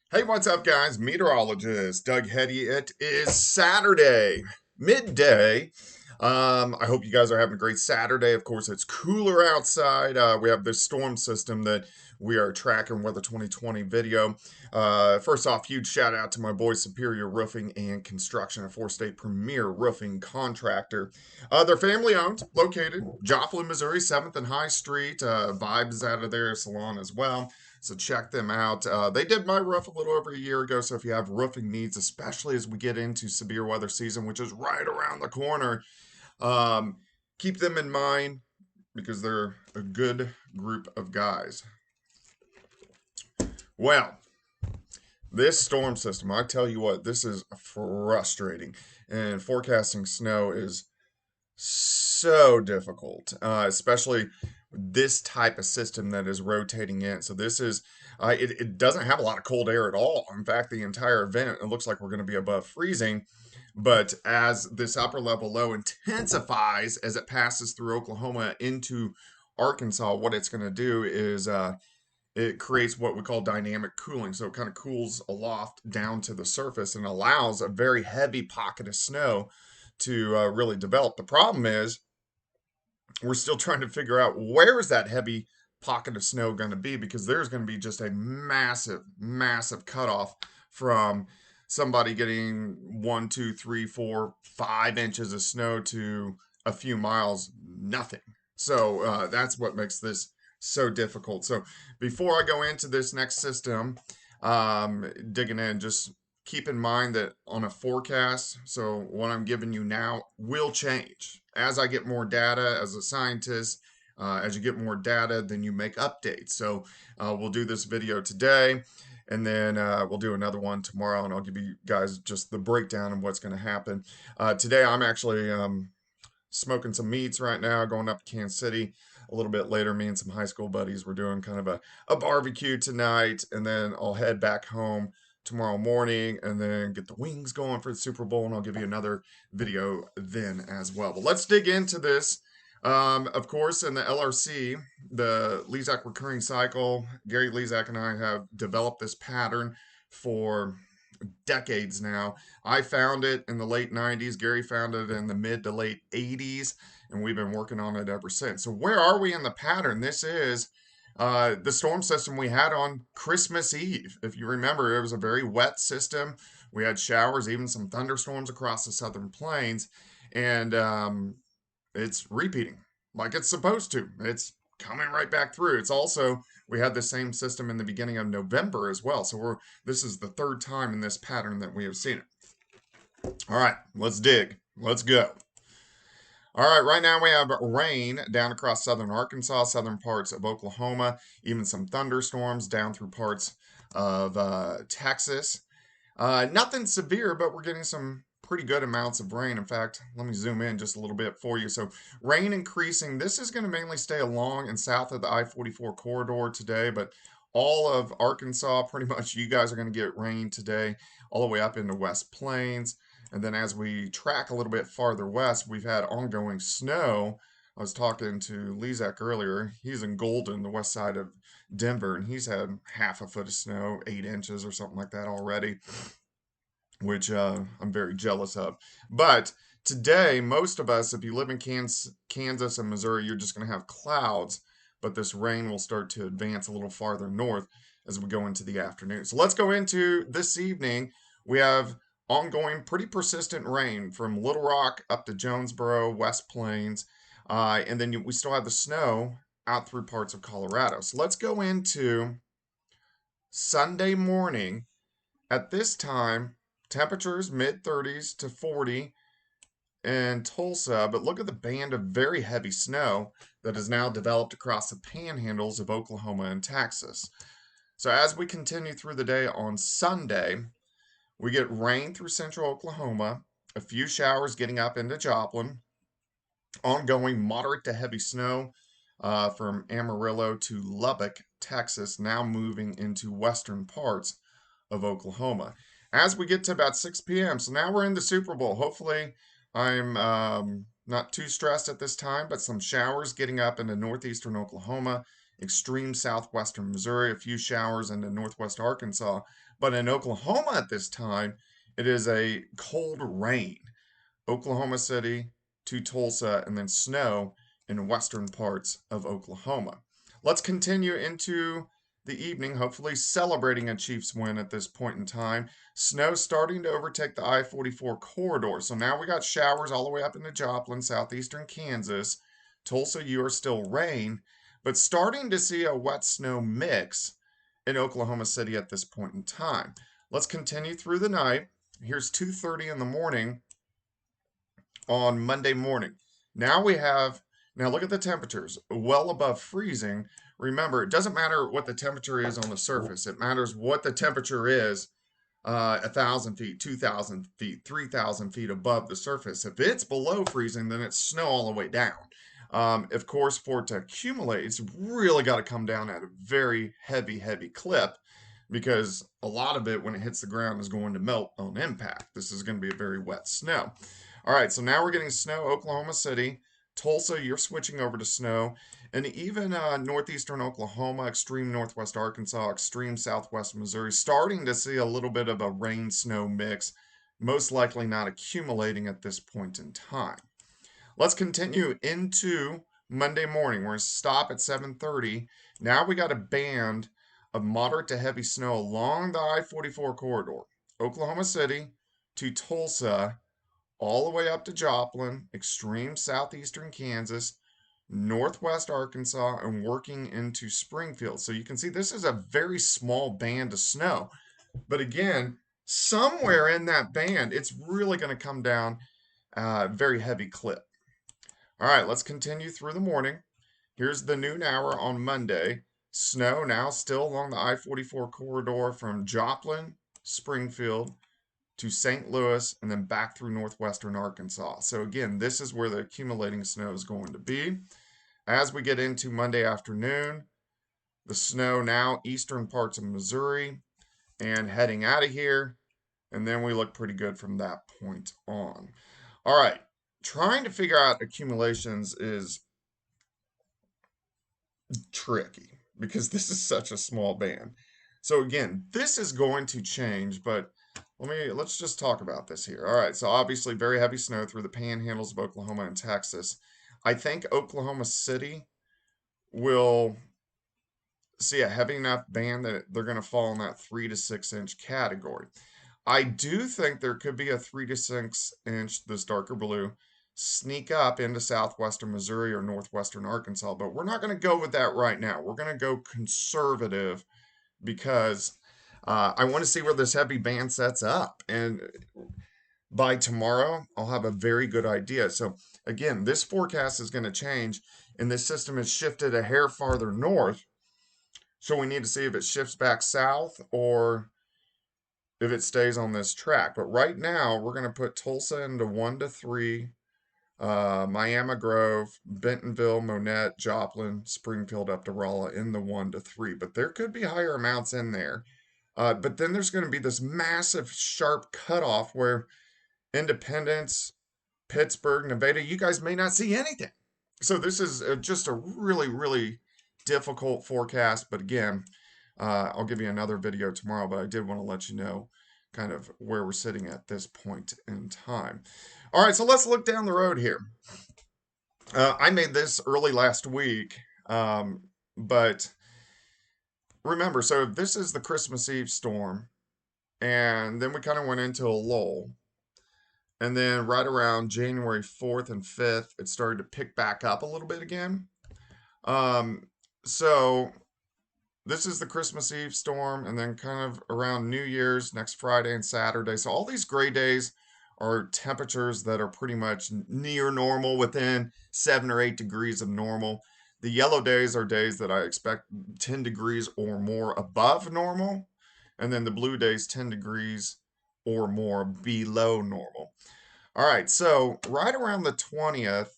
Hey, what's up, guys? Meteorologist Doug Hetty. It is Saturday, midday. I hope you guys are having a great Saturday. Of course, it's cooler outside. We have this storm system that we are tracking with a 2020 video. First off, huge shout out to my boy Superior Roofing and Construction, a four-state premier roofing contractor. They're family owned, located Joplin, Missouri, 7th and High Street. Vibes out of their salon as well. So check them out. They did my roof a little over a year ago. So if you have roofing needs, especially as we get into severe weather season, which is right around the corner, um, keep them in mind because they're a good group of guys. Well, this storm system, I tell you what, this is frustrating. And forecasting snow is so difficult, especially this type of system that is rotating in. So this is, it doesn't have a lot of cold air at all. In fact, the entire event, it looks like we're going to be above freezing. But as this upper level low intensifies as it passes through Oklahoma into Arkansas, what it's going to do is it creates what we call dynamic cooling. So it kind of cools aloft down to the surface and allows a very heavy pocket of snow to really develop. The problem is we're still trying to figure out where is that heavy pocket of snow going to be, because there's going to be just a massive, massive cutoff from somebody getting 1, 2, 3, 4, 5 inches of snow to a few miles, nothing. So that's what makes this so difficult. So before I go into this next system, digging in, just keep in mind that on a forecast, so what I'm giving you now will change as I get more data as a scientist. As you get more data, then you make updates. So we'll do this video today, and then we'll do another one tomorrow, and I'll give you guys just the breakdown of what's going to happen. Today, I'm actually smoking some meats right now, going up to Kansas City. A little bit later, me and some high school buddies, we're doing kind of a barbecue tonight, and then I'll head back home tomorrow morning and then get the wings going for the Super Bowl, and I'll give you another video then as well. But let's dig into this. Of course, in the LRC, the Lezak recurring cycle, Gary Lezak and I have developed this pattern for decades now. I found it in the late 90s. Gary found it in the mid to late 80s, and we've been working on it ever since. So, where are we in the pattern? This is the storm system we had on Christmas Eve. If you remember, it was a very wet system. We had showers, even some thunderstorms across the southern plains, and it's repeating like it's supposed to. It's coming right back through. It's also, we had the same system in the beginning of November as well. So this is the third time in this pattern that we have seen it. All right, let's dig. Let's go. All right, right now we have rain down across southern Arkansas, southern parts of Oklahoma, even some thunderstorms down through parts of Texas. Nothing severe, but we're getting some pretty good amounts of rain. In fact, let me zoom in just a little bit for you. So, rain increasing. This is going to mainly stay along and south of the I-44 corridor today, but all of Arkansas, pretty much, you guys are going to get rain today, all the way up into West Plains. And then as we track a little bit farther west, we've had ongoing snow. I was talking to Lezak earlier. He's in Golden, the west side of Denver, and he's had half a foot of snow, 8 inches or something like that already, which I'm very jealous of. But today, most of us, if you live in Kansas and Missouri, you're just going to have clouds, but this rain will start to advance a little farther north as we go into the afternoon. So let's go into this evening. We have ongoing, pretty persistent rain from Little Rock up to Jonesboro, West Plains, and then we still have the snow out through parts of Colorado. So let's go into Sunday morning. At this time, temperatures mid 30s to 40 in Tulsa, but look at the band of very heavy snow that has now developed across the panhandles of Oklahoma and Texas. So as we continue through the day on Sunday, we get rain through central Oklahoma, a few showers getting up into Joplin, ongoing moderate to heavy snow from Amarillo to Lubbock, Texas, now moving into western parts of Oklahoma. As we get to about 6 p.m., so now we're in the Super Bowl. Hopefully, I'm not too stressed at this time, but some showers getting up into northeastern Oklahoma extreme southwestern Missouri, a few showers into northwest Arkansas. But in Oklahoma at this time, it is a cold rain. Oklahoma City to Tulsa, and then snow in western parts of Oklahoma. Let's continue into the evening, hopefully celebrating a Chiefs win at this point in time. Snow starting to overtake the I-44 corridor. So now we got showers all the way up into Joplin, southeastern Kansas. Tulsa, you are still rain, but starting to see a wet snow mix in Oklahoma City at this point in time. Let's continue through the night. Here's 2:30 in the morning on Monday morning. Now look at the temperatures, well above freezing. Remember, it doesn't matter what the temperature is on the surface. It matters what the temperature is 1,000 feet, 2,000 feet, 3,000 feet above the surface. If it's below freezing, then it's snow all the way down. Of course, for it to accumulate, it's really got to come down at a very heavy, heavy clip because a lot of it, when it hits the ground, is going to melt on impact. This is going to be a very wet snow. All right, so now we're getting snow, Oklahoma City. Tulsa, you're switching over to snow. And even northeastern Oklahoma, extreme northwest Arkansas, extreme southwest Missouri, starting to see a little bit of a rain-snow mix, most likely not accumulating at this point in time. Let's continue into Monday morning. We're going to stop at 7:30. Now we got a band of moderate to heavy snow along the I-44 corridor, Oklahoma City to Tulsa, all the way up to Joplin, extreme southeastern Kansas, northwest Arkansas, and working into Springfield. So you can see this is a very small band of snow. But again, somewhere in that band, it's really going to come down very heavy clip. All right, let's continue through the morning. Here's the noon hour on Monday. Snow now still along the I-44 corridor from Joplin, Springfield, to St. Louis, and then back through northwestern Arkansas. So again, this is where the accumulating snow is going to be. As we get into Monday afternoon, the snow now eastern parts of Missouri and heading out of here, and then we look pretty good from that point on. All right, trying to figure out accumulations is tricky because this is such a small band. So again, this is going to change, but let's just talk about this here. All right, so obviously very heavy snow through the panhandles of Oklahoma and Texas. I think Oklahoma City will see a heavy enough band that they're going to fall in that 3 to 6 inch category. I do think there could be a 3 to 6 inch, this darker blue, sneak up into southwestern Missouri or northwestern Arkansas, but we're not going to go with that right now. We're going to go conservative because I want to see where this heavy band sets up. And by tomorrow, I'll have a very good idea. So again, this forecast is going to change, and this system is shifted a hair farther north. So we need to see if it shifts back south or if it stays on this track. But right now, we're going to put Tulsa into 1 to 3, Miami Grove, Bentonville, Monette, Joplin, Springfield up to Rolla in the 1 to 3. But there could be higher amounts in there. But then there's going to be this massive sharp cutoff where Independence, Pittsburgh, Nevada, you guys may not see anything. So this is just a really, really difficult forecast. But again, I'll give you another video tomorrow, but I did want to let you know kind of where we're sitting at this point in time. All right, so let's look down the road here. I made this early last week, but remember, so this is the Christmas Eve storm, and then we kind of went into a lull. And then right around January 4th and 5th, it started to pick back up a little bit again. So this is the Christmas Eve storm, and then kind of around New Year's, next Friday and Saturday. So all these gray days are temperatures that are pretty much near normal, within 7 or 8 degrees of normal. The yellow days are days that I expect 10 degrees or more above normal. And then the blue days, 10 degrees or more below normal. All right, so right around the 20th,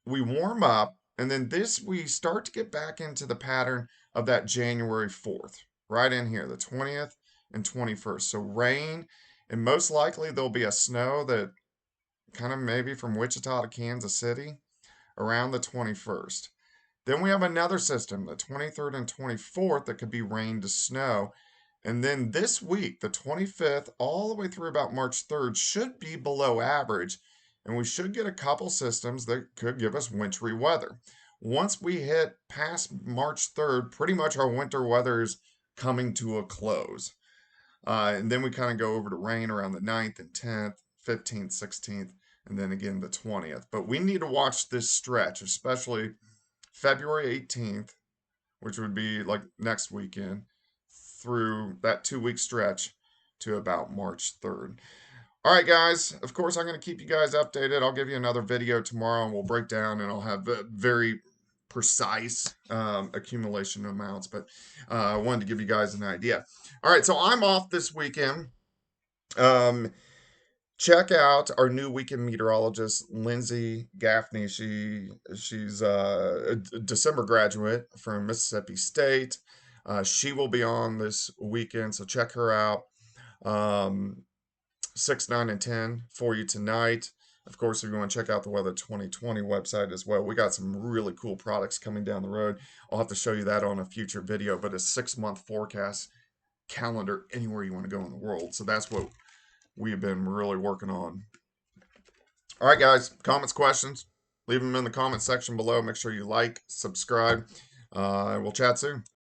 we warm up, and then we start to get back into the pattern of that January 4th, right in here, the 20th and 21st. So rain, and most likely there'll be a snow that kind of maybe from Wichita to Kansas City around the 21st. Then we have another system, the 23rd and 24th, that could be rain to snow. And then this week, the 25th, all the way through about March 3rd, should be below average. And we should get a couple systems that could give us wintry weather. Once we hit past March 3rd, pretty much our winter weather is coming to a close. And then we kind of go over to rain around the 9th and 10th, 15th, 16th, and then again the 20th. But we need to watch this stretch, especially February 18th, which would be like next weekend, through that 2 week stretch to about March 3rd. All right, guys. Of course, I'm going to keep you guys updated. I'll give you another video tomorrow and we'll break down and I'll have very precise accumulation amounts. But I wanted to give you guys an idea. All right, so I'm off this weekend. Check out our new weekend meteorologist, Lindsay Gaffney. She's a December graduate from Mississippi State. She will be on this weekend, so check her out. 6, 9, and 10 for you tonight. Of course, if you want to check out the Weather 2020 website as well, we got some really cool products coming down the road. I'll have to show you that on a future video, but a 6-month forecast calendar anywhere you want to go in the world. So that's what we have been really working on. All right, guys, comments, questions, leave them in the comment section below. Make sure you like, subscribe. We'll chat soon.